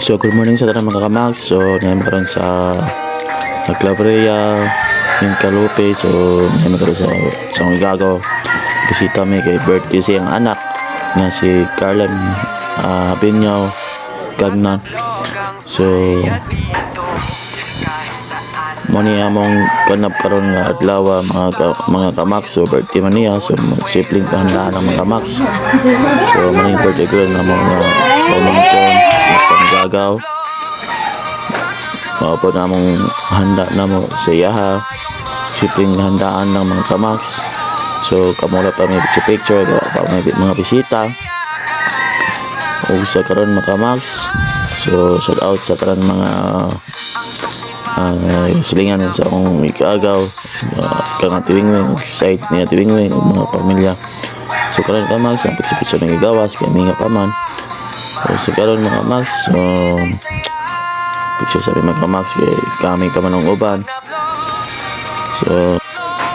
So good morning sa tanang mga kamags. So ngayon karon sa Claveria, yung Kalupe. So ngayon karon sa Igagaw. Bisita may kay birthday siyang anak nga si Carla Binyaw Gagnan. So mani among kanap karon nga adlaw mga kamags. So birthday man niya, so simpleng pahandaan ng mga kamags. So mani birthday girl na mga pamangkon sa Igagaw. Maupod namong handa na mo sa iyaha, simpleng handaan ng mga kamags. So kamula pa may picture pa may mga bisita o sa karon mga kamags. So shout out sa karon mga silingan sa akong Igagaw, kang Tiwingwing side niya Tiwingwing mga pamilya. So karon kamags ang picture ng Igawas kay minga pa man. So karon mga kamags, so picture sa mga kamags kay kami pa man ang uban.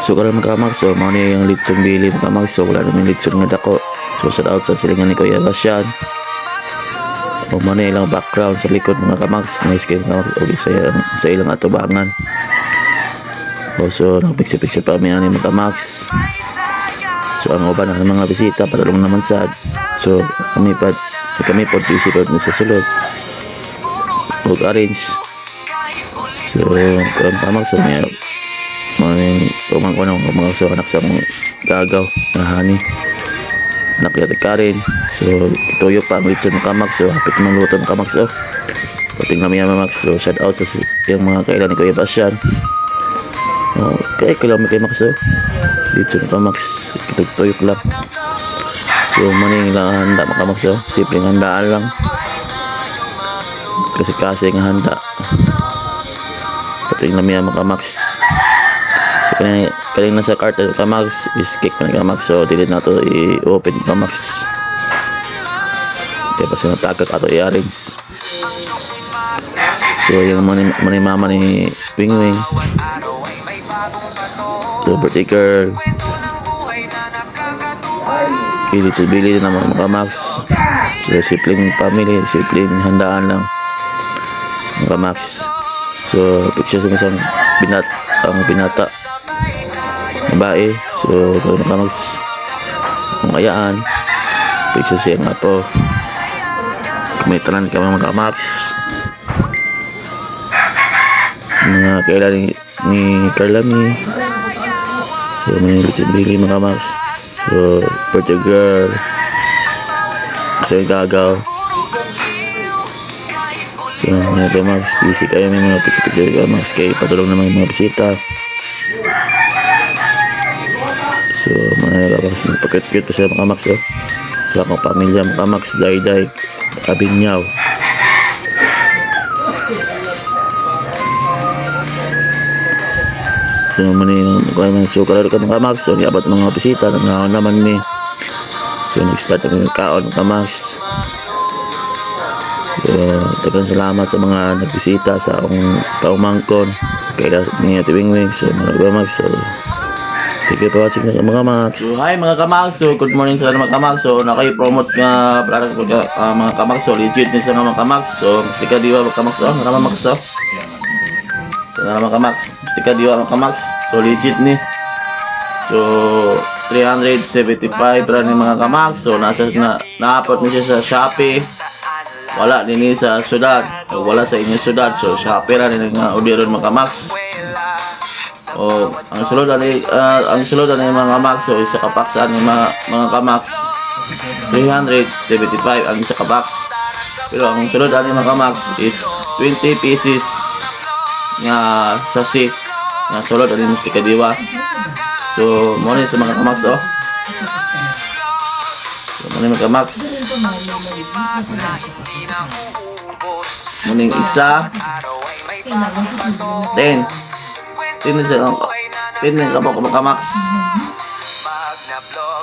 So karon mga kamags, so mao ni yung litsong bili mga kamags. So wala naman litsong nga dako. So shout out sa silingan ni Kuya Basyan. O mao ni ilang background sa likod mga kamags. Nice kay kamags og sa ilang atubangan. So picture pa mi ani mga kamags. So ang uban ang mga bisita padulong naman sad. So kami pod busy pod sa sulod og arrange. So karon kamags so may pumangko ng mga so anak sa mga Igagaw na hani anak niya Karin. So ituyo pa ang litson ng kamags. So hapit man luto ng kamags. So pating na miya mamags. So shout out sa yung mga kailan ni Kuya Basyan. Okay kailan may kay Max. So litson ng kamags ituyok lang. So maning lang handa mga kamags. So simpleng handaan lang, kasi nga handa pating na miya mga kamags. Kaling nasa carton kamags is cake man kamags. So dili na to i-open kamags kaya kasi natagak ato i-arrange. So yung mani mama ni Wingwing, so birthday girl kilit sa bili na mga kamags. So simpleng family, simpleng handaan lang mga kamags. So picture sa isang binata babae. So karon kamags ang ayaan picture siya nga po may tanan ka mga kamags mga kailan ni Carlami. So may litson bili mga kamags. So birthday girl sa Igagaw. So mga kamags busy kayo may mga picture kamags kay patulong naman mga bisita. So mga kamags pagkit-cute pa sila mga kamags. So akong pamilya mga kamags Dayday Abinyaw. So maning so kalaro ka mga kamags. So niabot mga bisita nang naman ni. So nag-start ang kaon mga kamags. So daghang salamat sa mga nagbisita sa akong paumangkon kay niya Tiwingwing. So mga kamags, so thank you for watching mga kamags. So hi mga kamags. So good morning sa mga kamags. So nakay-promote nga para mga kamags. So legit din sa mga kamags. So mustika diwa mga kamags. So mga kamags. So mga kamags, mustika diwa mga kamags. So legit ni. So 375 para ni mga kamags. So naapot ni siya sa Shopee. Wala din sa syudad. Wala sa inyong syudad. So Shopee ra ni nga orderon mga kamags. O ang sulod ani mga kamags. So isa ka box ani mga kamags 375 ang isa ka box. Pero ang sulod ani mga kamags is 20 pieces nga sachet nga sulod ani mustika diwa. So mo ni sa mga kamags. So mo ni mga kamags muning isa 10 tinang kabok kamags.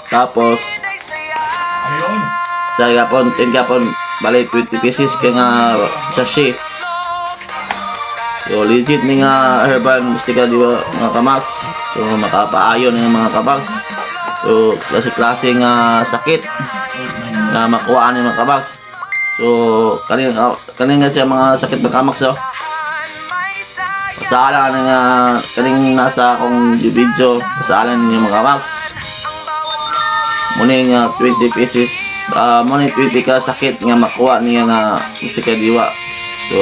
Tapos sa yapon 10 yapon balik 20 pieces kaya nga sachet. So legit ni nga herbal mustika diwa mga kamags. So makapaayon ng mga kamags. So klase-klase nga sakit na makuha ni mga kamags. So, kaning nga siya mga sakit magkamax oh. Pasaalan nga kaning nasa akong video, pasaalan ninyo mga max. Muna nga 20 pieces, muna 20 ka sakit nga makuha niya nga gusto ka diwa. So,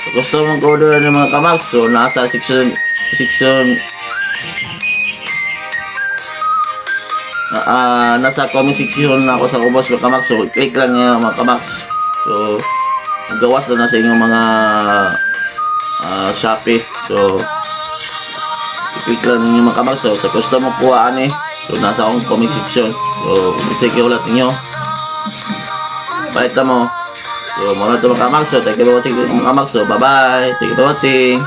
kung gusto mong order ng mga kamax, so nasa section nasa comment section na ako sa ubos mga kamax. So, click lang niya mga kamax. So, gawas na sa inyong mga Shopee. So, i-click lang ninyo mga kamax. So, sa gusto mo kuhaan so, nasa akong comment section. So, sige ulit ninyo. Balita mo. So, muna ito mga kamax. So, thank you for watching mga kamax. So, bye-bye. Thank you for watching.